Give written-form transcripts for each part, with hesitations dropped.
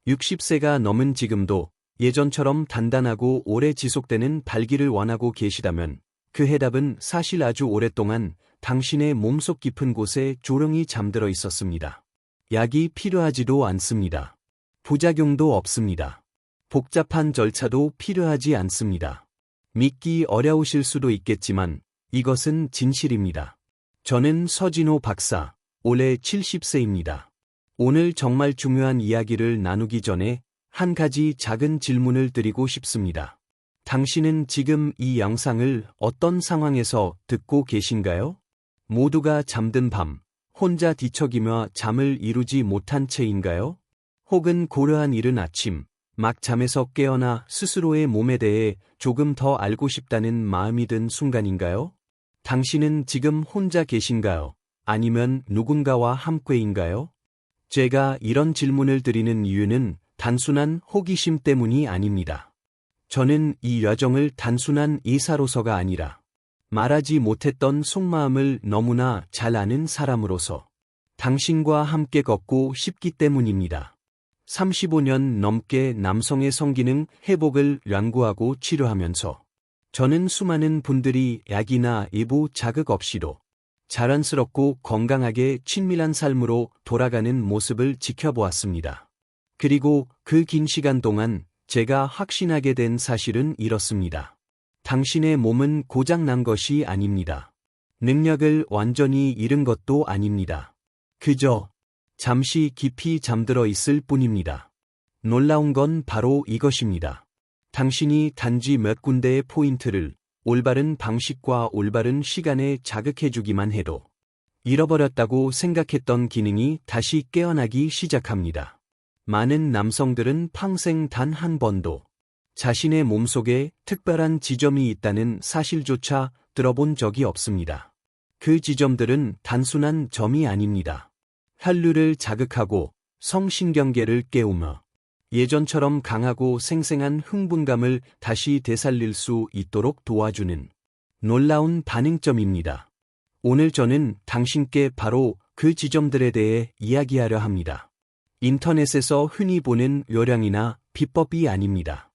60세가 넘은 지금도 예전처럼 단단하고 오래 지속되는 발기를 원하고 계시다면 그 해답은 사실 아주 오랫동안 당신의 몸속 깊은 곳에 조용히 잠들어 있었습니다. 약이 필요하지도 않습니다. 부작용도 없습니다. 복잡한 절차도 필요하지 않습니다. 믿기 어려우실 수도 있겠지만 이것은 진실입니다. 저는 서진호 박사, 올해 70세입니다. 오늘 정말 중요한 이야기를 나누기 전에 한 가지 작은 질문을 드리고 싶습니다. 당신은 지금 이 영상을 어떤 상황에서 듣고 계신가요? 모두가 잠든 밤, 혼자 뒤척이며 잠을 이루지 못한 채인가요? 혹은 고요한 이른 아침, 막 잠에서 깨어나 스스로의 몸에 대해 조금 더 알고 싶다는 마음이 든 순간인가요? 당신은 지금 혼자 계신가요? 아니면 누군가와 함께인가요? 제가 이런 질문을 드리는 이유는 단순한 호기심 때문이 아닙니다. 저는 이 여정을 단순한 의사로서가 아니라 말하지 못했던 속마음을 너무나 잘 아는 사람으로서 당신과 함께 걷고 싶기 때문입니다. 35년 넘게 남성의 성기능 회복을 연구하고 치료하면서 저는 수많은 분들이 약이나 일부 자극 없이도 자연스럽고 건강하게 친밀한 삶으로 돌아가는 모습을 지켜보았습니다. 그리고 그 긴 시간 동안 제가 확신하게 된 사실은 이렇습니다. 당신의 몸은 고장난 것이 아닙니다. 능력을 완전히 잃은 것도 아닙니다. 그저 잠시 깊이 잠들어 있을 뿐입니다. 놀라운 건 바로 이것입니다. 당신이 단지 몇 군데의 포인트를 올바른 방식과 올바른 시간에 자극해주기만 해도 잃어버렸다고 생각했던 기능이 다시 깨어나기 시작합니다. 많은 남성들은 평생 단 한 번도 자신의 몸속에 특별한 지점이 있다는 사실조차 들어본 적이 없습니다. 그 지점들은 단순한 점이 아닙니다. 혈류를 자극하고 성신경계를 깨우며 예전처럼 강하고 생생한 흥분감을 다시 되살릴 수 있도록 도와주는 놀라운 반응점입니다. 오늘 저는 당신께 바로 그 지점들에 대해 이야기하려 합니다. 인터넷에서 흔히 보는 요령이나 비법이 아닙니다.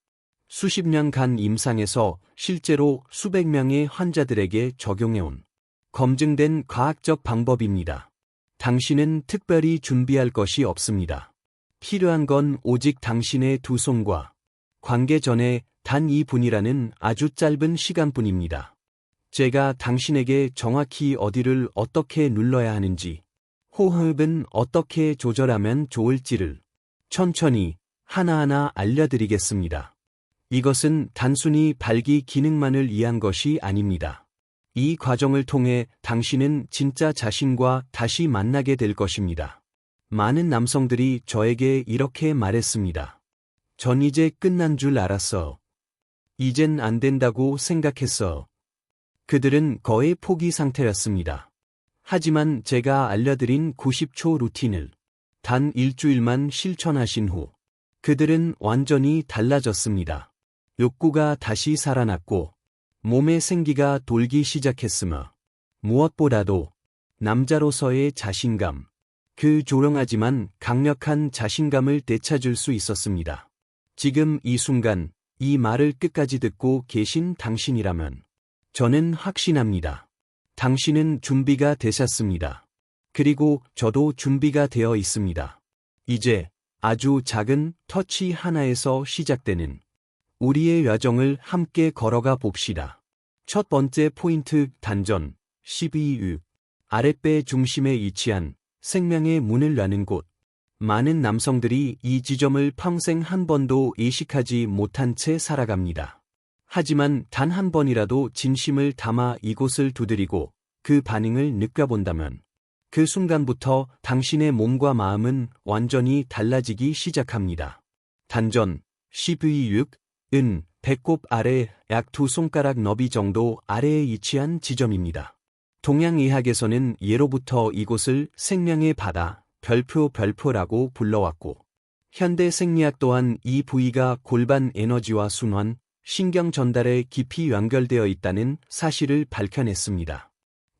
수십 년간 임상에서 실제로 수백 명의 환자들에게 적용해온 검증된 과학적 방법입니다. 당신은 특별히 준비할 것이 없습니다. 필요한 건 오직 당신의 두 손과 관계 전에 단 2분이라는 아주 짧은 시간뿐입니다. 제가 당신에게 정확히 어디를 어떻게 눌러야 하는지, 호흡은 어떻게 조절하면 좋을지를 천천히 하나하나 알려드리겠습니다. 이것은 단순히 발기 기능만을 위한 것이 아닙니다. 이 과정을 통해 당신은 진짜 자신과 다시 만나게 될 것입니다. 많은 남성들이 저에게 이렇게 말했습니다. 전 이제 끝난 줄 알았어. 이젠 안 된다고 생각했어. 그들은 거의 포기 상태였습니다. 하지만 제가 알려드린 90초 루틴을 단 일주일만 실천하신 후 그들은 완전히 달라졌습니다. 욕구가 다시 살아났고 몸의 생기가 돌기 시작했으며 무엇보다도 남자로서의 자신감, 그 조용하지만 강력한 자신감을 되찾을 수 있었습니다. 지금 이 순간 이 말을 끝까지 듣고 계신 당신이라면 저는 확신합니다. 당신은 준비가 되셨습니다. 그리고 저도 준비가 되어 있습니다. 이제 아주 작은 터치 하나에서 시작되는 우리의 여정을 함께 걸어가 봅시다. 첫 번째 포인트 단전 12위 아랫배 중심에 위치한 생명의 문을 여는 곳. 많은 남성들이 이 지점을 평생 한 번도 의식하지 못한 채 살아갑니다. 하지만 단 한 번이라도 진심을 담아 이곳을 두드리고 그 반응을 느껴본다면 그 순간부터 당신의 몸과 마음은 완전히 달라지기 시작합니다. 단전 12위6은 배꼽 아래 약 2손가락 너비 정도 아래에 위치한 지점입니다. 동양의학에서는 예로부터 이곳을 생명의 바다, 별표라고 불러왔고 현대 생리학 또한 이 부위가 골반 에너지와 순환, 신경 전달에 깊이 연결되어 있다는 사실을 밝혀냈습니다.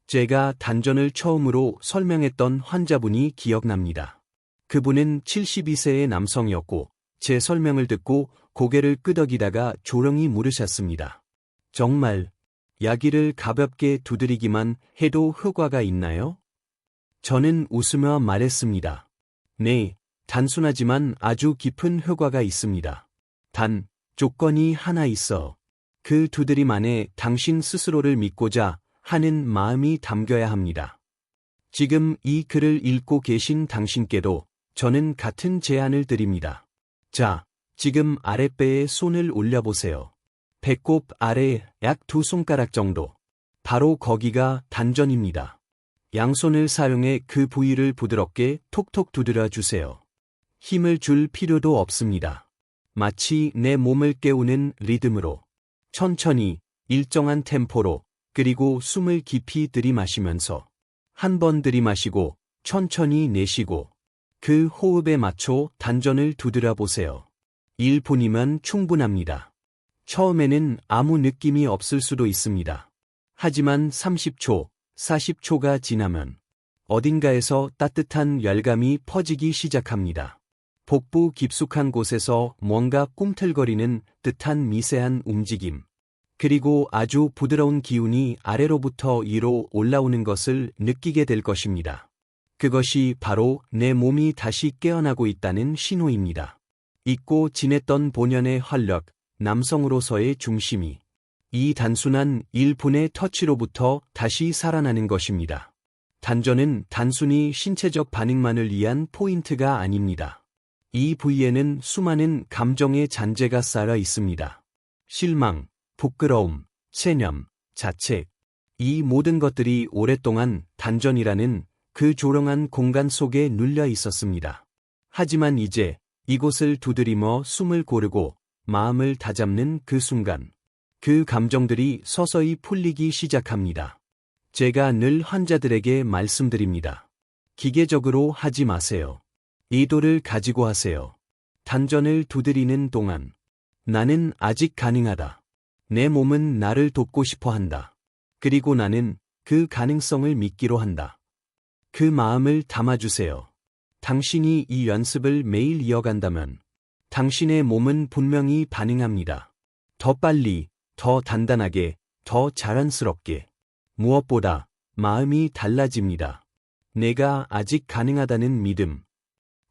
제가 단전을 처음으로 설명했던 환자분이 기억납니다. 그분은 72세의 남성이었고 제 설명을 듣고 고개를 끄덕이다가 조용히 물으셨습니다. 정말 야기를 가볍게 두드리기만 해도 효과가 있나요? 저는 웃으며 말했습니다. 네, 단순하지만 아주 깊은 효과가 있습니다. 단, 조건이 하나 있어. 그 두드림 안에 당신 스스로를 믿고자 하는 마음이 담겨야 합니다. 지금 이 글을 읽고 계신 당신께도 저는 같은 제안을 드립니다. 자, 지금 아랫배에 손을 올려보세요. 배꼽 아래 약 2손가락 정도. 바로 거기가 단전입니다. 양손을 사용해 그 부위를 부드럽게 톡톡 두드려 주세요. 힘을 줄 필요도 없습니다. 마치 내 몸을 깨우는 리듬으로. 천천히, 일정한 템포로, 그리고 숨을 깊이 들이마시면서 한 번 들이마시고 천천히 내쉬고 그 호흡에 맞춰 단전을 두드려 보세요. 1분이면 충분합니다. 처음에는 아무 느낌이 없을 수도 있습니다. 하지만 30초, 40초가 지나면 어딘가에서 따뜻한 열감이 퍼지기 시작합니다. 복부 깊숙한 곳에서 뭔가 꿈틀거리는 듯한 미세한 움직임. 그리고 아주 부드러운 기운이 아래로부터 위로 올라오는 것을 느끼게 될 것입니다. 그것이 바로 내 몸이 다시 깨어나고 있다는 신호입니다. 잊고 지냈던 본연의 활력, 남성으로서의 중심이 이 단순한 1분의 터치로부터 다시 살아나는 것입니다. 단전은 단순히 신체적 반응만을 위한 포인트가 아닙니다. 이 부위에는 수많은 감정의 잔재가 쌓여 있습니다. 실망, 부끄러움, 체념, 자책. 이 모든 것들이 오랫동안 단전이라는 그 조용한 공간 속에 눌려 있었습니다. 하지만 이제 이곳을 두드리며 숨을 고르고 마음을 다잡는 그 순간, 그 감정들이 서서히 풀리기 시작합니다. 제가 늘 환자들에게 말씀드립니다. 기계적으로 하지 마세요. 의도를 가지고 하세요. 단전을 두드리는 동안 나는 아직 가능하다. 내 몸은 나를 돕고 싶어 한다. 그리고 나는 그 가능성을 믿기로 한다. 그 마음을 담아주세요. 당신이 이 연습을 매일 이어간다면 당신의 몸은 분명히 반응합니다. 더 빨리, 더 단단하게, 더 자연스럽게. 무엇보다 마음이 달라집니다. 내가 아직 가능하다는 믿음.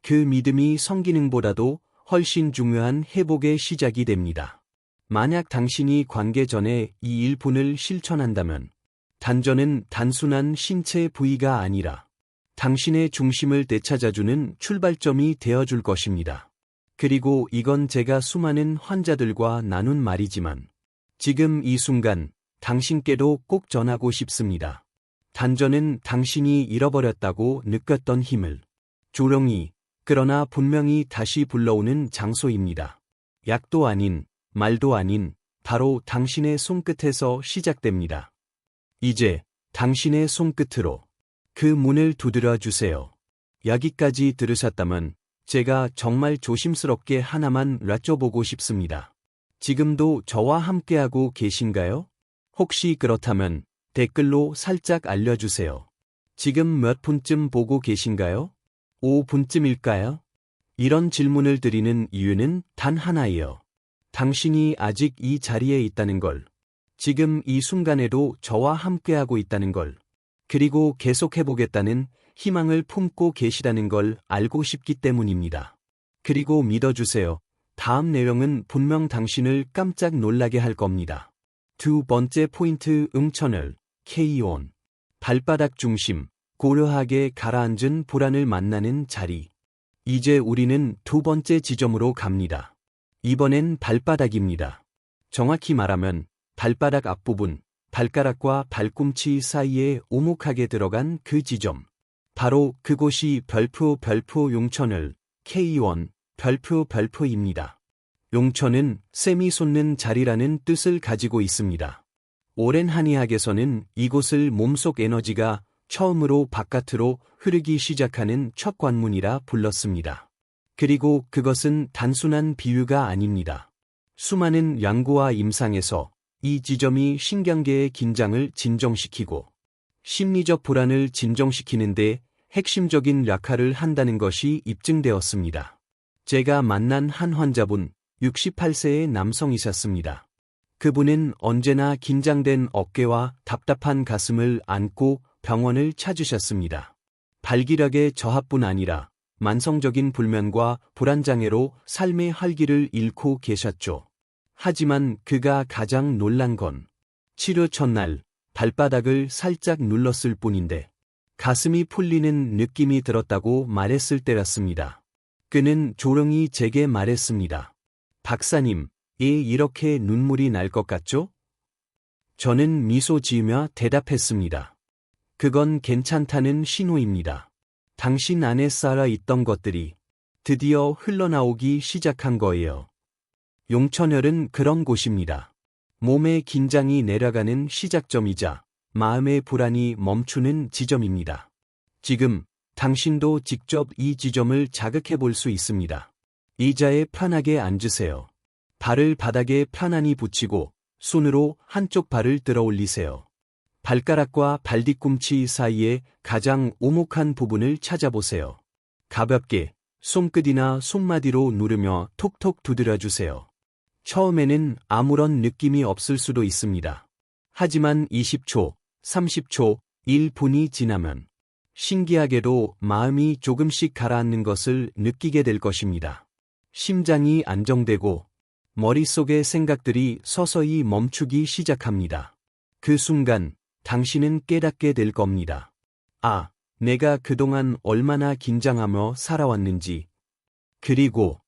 그 믿음이 성기능보다도 훨씬 중요한 회복의 시작이 됩니다. 만약 당신이 관계 전에 이 1분을 실천한다면 단전은 단순한 신체 부위가 아니라 당신의 중심을 되찾아주는 출발점이 되어줄 것입니다. 그리고 이건 제가 수많은 환자들과 나눈 말이지만 지금 이 순간 당신께도 꼭 전하고 싶습니다. 단전은 당신이 잃어버렸다고 느꼈던 힘을 조용히 그러나 분명히 다시 불러오는 장소입니다. 약도 아닌 말도 아닌 바로 당신의 손끝에서 시작됩니다. 이제 당신의 손끝으로 그 문을 두드려 주세요. 여기까지 들으셨다면 제가 정말 조심스럽게 하나만 여쭤보고 싶습니다. 지금도 저와 함께하고 계신가요? 혹시 그렇다면 댓글로 살짝 알려주세요. 지금 몇 분쯤 보고 계신가요? 5분쯤일까요? 이런 질문을 드리는 이유는 단 하나예요. 당신이 아직 이 자리에 있다는 걸, 지금 이 순간에도 저와 함께하고 있다는 걸, 그리고 계속해보겠다는 희망을 품고 계시다는 걸 알고 싶기 때문입니다. 그리고 믿어주세요. 다음 내용은 분명 당신을 깜짝 놀라게 할 겁니다. 두 번째 포인트 응천을 K-ON. 발바닥 중심, 고요하게 가라앉은 불안을 만나는 자리. 이제 우리는 두 번째 지점으로 갑니다. 이번엔 발바닥입니다. 정확히 말하면 발바닥 앞부분, 발가락과 발꿈치 사이에 오목하게 들어간 그 지점. 바로 그곳이 별표 용천을 K-ON 별표입니다. 용천은 쌤이 솟는 자리라는 뜻을 가지고 있습니다. 오랜 한의학에서는 이곳을 몸속 에너지가 처음으로 바깥으로 흐르기 시작하는 첫 관문이라 불렀습니다. 그리고 그것은 단순한 비유가 아닙니다. 수많은 연구와 임상에서 이 지점이 신경계의 긴장을 진정시키고 심리적 불안을 진정시키는데 핵심적인 역할을 한다는 것이 입증되었습니다. 제가 만난 한 환자분, 68세의 남성이셨습니다. 그분은 언제나 긴장된 어깨와 답답한 가슴을 안고 병원을 찾으셨습니다. 발기력의 저하뿐 아니라 만성적인 불면과 불안장애로 삶의 활기를 잃고 계셨죠. 하지만 그가 가장 놀란 건 치료 첫날 발바닥을 살짝 눌렀을 뿐인데 가슴이 풀리는 느낌이 들었다고 말했을 때였습니다. 그는 조용히 제게 말했습니다. 박사님, 이렇게 눈물이 날 것 같죠? 저는 미소 지으며 대답했습니다. 그건 괜찮다는 신호입니다. 당신 안에 쌓여 있던 것들이 드디어 흘러나오기 시작한 거예요. 용천혈은 그런 곳입니다. 몸의 긴장이 내려가는 시작점이자 마음의 불안이 멈추는 지점입니다. 지금 당신도 직접 이 지점을 자극해 볼 수 있습니다. 의자에 편하게 앉으세요. 발을 바닥에 편안히 붙이고 손으로 한쪽 발을 들어 올리세요. 발가락과 발뒤꿈치 사이에 가장 오목한 부분을 찾아보세요. 가볍게 손끝이나 손마디로 누르며 톡톡 두드려주세요. 처음에는 아무런 느낌이 없을 수도 있습니다. 하지만 20초, 30초, 1분이 지나면 신기하게도 마음이 조금씩 가라앉는 것을 느끼게 될 것입니다. 심장이 안정되고 머릿속의 생각들이 서서히 멈추기 시작합니다. 그 순간 당신은 깨닫게 될 겁니다. 아, 내가 그동안 얼마나 긴장하며 살아왔는지. 그리고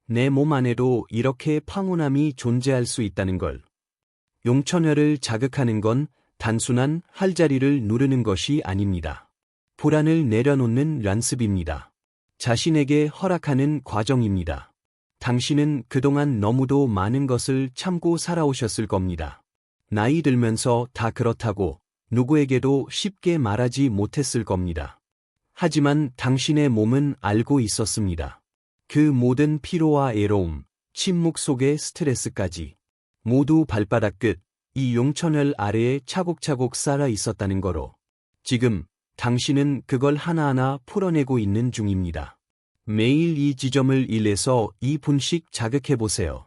내 몸 안에도 이렇게 평온함이 존재할 수 있다는 걸. 용천혈을 자극하는 건 단순한 할자리를 누르는 것이 아닙니다. 불안을 내려놓는 연습입니다. 자신에게 허락하는 과정입니다. 당신은 그동안 너무도 많은 것을 참고 살아오셨을 겁니다. 나이 들면서 다 그렇다고 누구에게도 쉽게 말하지 못했을 겁니다. 하지만 당신의 몸은 알고 있었습니다. 그 모든 피로와 애로움, 침묵 속의 스트레스까지 모두 발바닥 끝, 이 용천혈 아래에 차곡차곡 쌓여 있었다는 거로. 지금 당신은 그걸 하나하나 풀어내고 있는 중입니다. 매일 이 지점을 1에서 2분씩 자극해보세요.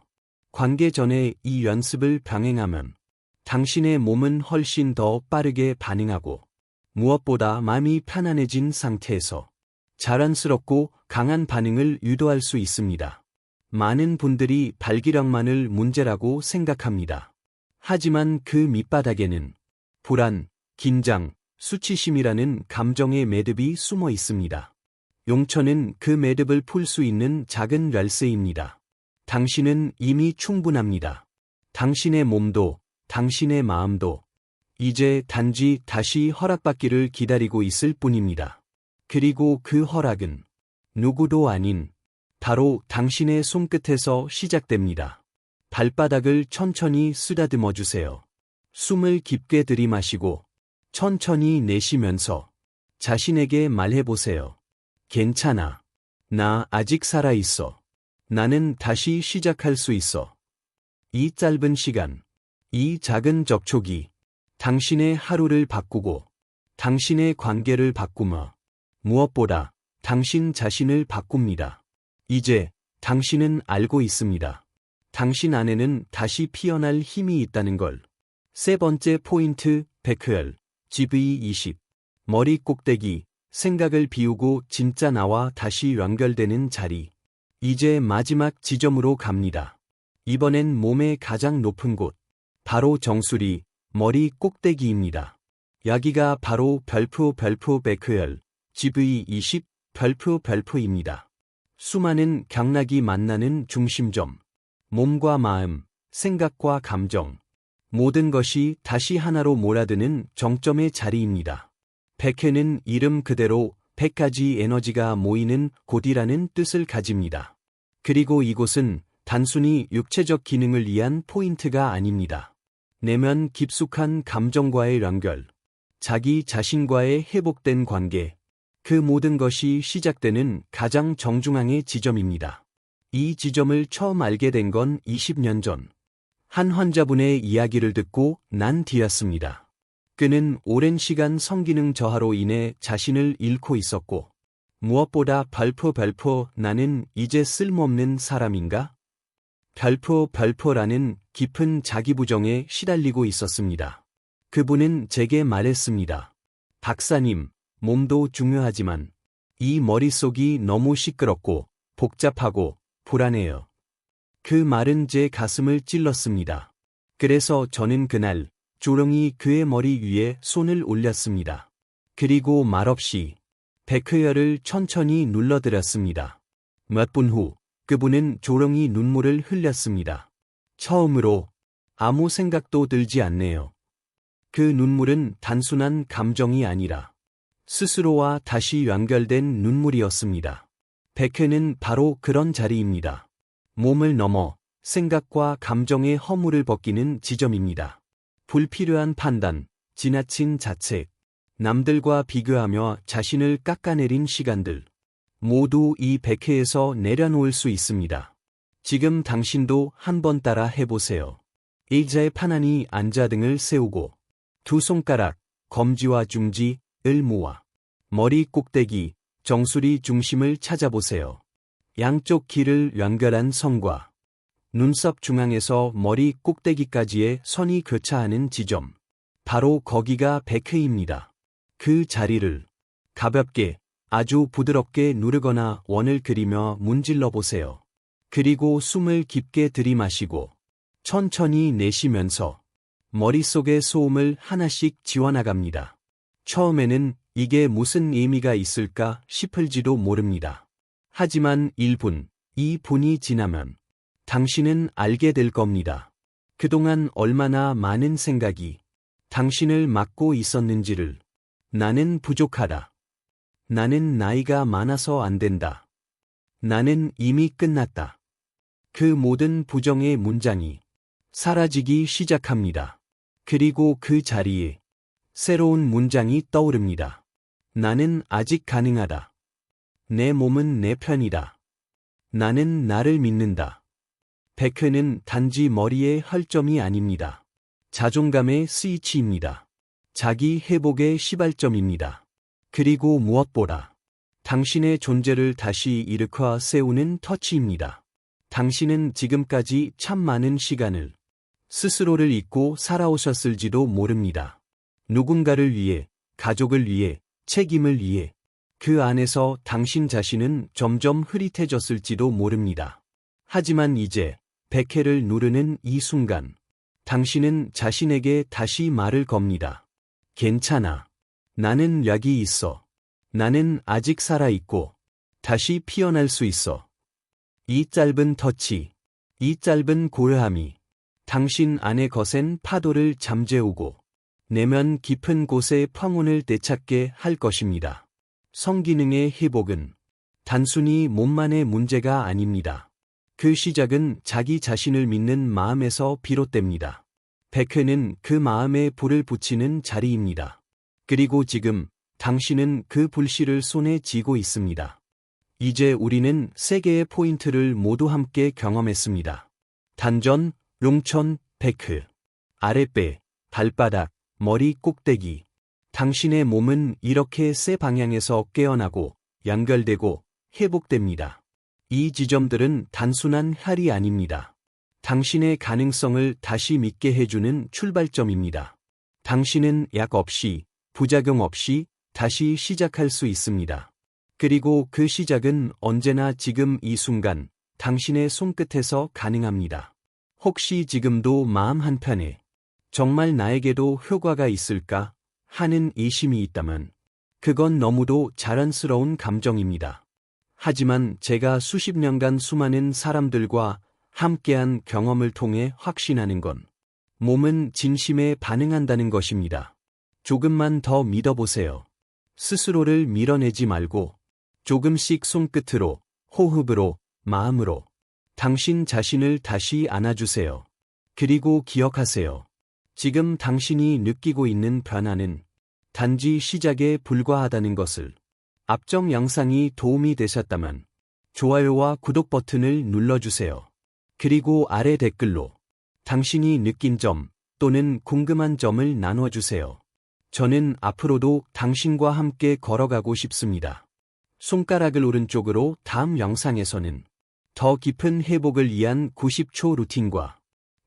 관계 전에 이 연습을 병행하면 당신의 몸은 훨씬 더 빠르게 반응하고 무엇보다 마음이 편안해진 상태에서 자연스럽고 강한 반응을 유도할 수 있습니다. 많은 분들이 발기력만을 문제라고 생각합니다. 하지만 그 밑바닥에는 불안, 긴장, 수치심이라는 감정의 매듭이 숨어 있습니다. 용천은 그 매듭을 풀 수 있는 작은 열쇠입니다. 당신은 이미 충분합니다. 당신의 몸도, 당신의 마음도 이제 단지 다시 허락받기를 기다리고 있을 뿐입니다. 그리고 그 허락은 누구도 아닌 바로 당신의 손끝에서 시작됩니다. 발바닥을 천천히 쓰다듬어 주세요. 숨을 깊게 들이마시고 천천히 내쉬면서 자신에게 말해보세요. 괜찮아. 나 아직 살아있어. 나는 다시 시작할 수 있어. 이 짧은 시간, 이 작은 접촉이 당신의 하루를 바꾸고 당신의 관계를 바꾸며 무엇보다 당신 자신을 바꿉니다. 이제 당신은 알고 있습니다. 당신 안에는 다시 피어날 힘이 있다는 걸. 세 번째 포인트, 백혈, GV20. 머리 꼭대기, 생각을 비우고 진짜 나와 다시 연결되는 자리. 이제 마지막 지점으로 갑니다. 이번엔 몸의 가장 높은 곳. 바로 정수리, 머리 꼭대기입니다. 여기가 바로 별표 백혈, GV20, 별표입니다. 수많은 경락이 만나는 중심점. 몸과 마음, 생각과 감정. 모든 것이 다시 하나로 몰아드는 정점의 자리입니다. 백회는 이름 그대로 100가지 에너지가 모이는 곳이라는 뜻을 가집니다. 그리고 이곳은 단순히 육체적 기능을 위한 포인트가 아닙니다. 내면 깊숙한 감정과의 연결, 자기 자신과의 회복된 관계, 그 모든 것이 시작되는 가장 정중앙의 지점입니다. 이 지점을 처음 알게 된 건 20년 전. 한 환자분의 이야기를 듣고 난 뒤였습니다. 그는 오랜 시간 성기능 저하로 인해 자신을 잃고 있었고, 무엇보다 별포 나는 이제 쓸모없는 사람인가? 별포라는 깊은 자기부정에 시달리고 있었습니다. 그분은 제게 말했습니다. 박사님, 몸도 중요하지만 이 머릿속이 너무 시끄럽고 복잡하고 불안해요. 그 말은 제 가슴을 찔렀습니다. 그래서 저는 그날 조용히 그의 머리 위에 손을 올렸습니다. 그리고 말없이 백회열을 천천히 눌러드렸습니다. 몇 분 후 그분은 조용히 눈물을 흘렸습니다. 처음으로 아무 생각도 들지 않네요. 그 눈물은 단순한 감정이 아니라 스스로와 다시 연결된 눈물이었습니다. 백회는 바로 그런 자리입니다. 몸을 넘어 생각과 감정의 허물을 벗기는 지점입니다. 불필요한 판단, 지나친 자책, 남들과 비교하며 자신을 깎아내린 시간들, 모두 이 백회에서 내려놓을 수 있습니다. 지금 당신도 한번 따라 해보세요. 의자에 편안히 앉아 등을 세우고 두 손가락, 검지와 중지를 모아 머리 꼭대기, 정수리 중심을 찾아보세요. 양쪽 귀를 연결한 선과 눈썹 중앙에서 머리 꼭대기까지의 선이 교차하는 지점. 바로 거기가 백회입니다. 그 자리를 가볍게, 아주 부드럽게 누르거나 원을 그리며 문질러 보세요. 그리고 숨을 깊게 들이마시고 천천히 내쉬면서 머릿속의 소음을 하나씩 지워나갑니다. 처음에는 이게 무슨 의미가 있을까 싶을지도 모릅니다. 하지만 1분, 2분이 지나면 당신은 알게 될 겁니다. 그동안 얼마나 많은 생각이 당신을 막고 있었는지를. 나는 부족하다. 나는 나이가 많아서 안 된다. 나는 이미 끝났다. 그 모든 부정의 문장이 사라지기 시작합니다. 그리고 그 자리에 새로운 문장이 떠오릅니다. 나는 아직 가능하다. 내 몸은 내 편이다. 나는 나를 믿는다. 백회는 단지 머리의 헐점이 아닙니다. 자존감의 스위치입니다. 자기 회복의 시발점입니다. 그리고 무엇보다 당신의 존재를 다시 일으켜 세우는 터치입니다. 당신은 지금까지 참 많은 시간을 스스로를 잊고 살아오셨을지도 모릅니다. 누군가를 위해, 가족을 위해, 책임을 위해. 그 안에서 당신 자신은 점점 흐릿해졌을지도 모릅니다. 하지만 이제 백회를 누르는 이 순간 당신은 자신에게 다시 말을 겁니다. 괜찮아. 나는 약이 있어. 나는 아직 살아있고 다시 피어날 수 있어. 이 짧은 터치, 이 짧은 고요함이 당신 안에 거센 파도를 잠재우고 내면 깊은 곳의 평온을 되찾게 할 것입니다. 성기능의 회복은 단순히 몸만의 문제가 아닙니다. 그 시작은 자기 자신을 믿는 마음에서 비롯됩니다. 백회는 그 마음에 불을 붙이는 자리입니다. 그리고 지금 당신은 그 불씨를 손에 쥐고 있습니다. 이제 우리는 세 개의 포인트를 모두 함께 경험했습니다. 단전, 롱천, 백회. 아랫배, 발바닥, 머리 꼭대기. 당신의 몸은 이렇게 세 방향에서 깨어나고 연결되고 회복됩니다. 이 지점들은 단순한 혈이 아닙니다. 당신의 가능성을 다시 믿게 해주는 출발점입니다. 당신은 약 없이, 부작용 없이 다시 시작할 수 있습니다. 그리고 그 시작은 언제나 지금 이 순간 당신의 손끝에서 가능합니다. 혹시 지금도 마음 한편에 정말 나에게도 효과가 있을까 하는 의심이 있다면 그건 너무도 자연스러운 감정입니다. 하지만 제가 수십 년간 수많은 사람들과 함께한 경험을 통해 확신하는 건 몸은 진심에 반응한다는 것입니다. 조금만 더 믿어보세요. 스스로를 밀어내지 말고 조금씩 손끝으로, 호흡으로, 마음으로 당신 자신을 다시 안아주세요. 그리고 기억하세요. 지금 당신이 느끼고 있는 변화는 단지 시작에 불과하다는 것을. 앞쪽 영상이 도움이 되셨다면 좋아요와 구독 버튼을 눌러주세요. 그리고 아래 댓글로 당신이 느낀 점 또는 궁금한 점을 나눠주세요. 저는 앞으로도 당신과 함께 걸어가고 싶습니다. 손가락을 오른쪽으로 다음 영상에서는 더 깊은 회복을 위한 90초 루틴과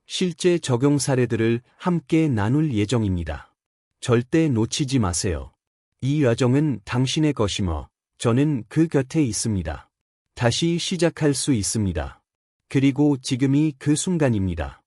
실제 적용 사례들을 함께 나눌 예정입니다. 절대 놓치지 마세요. 이 여정은 당신의 것이며 저는 그 곁에 있습니다. 다시 시작할 수 있습니다. 그리고 지금이 그 순간입니다.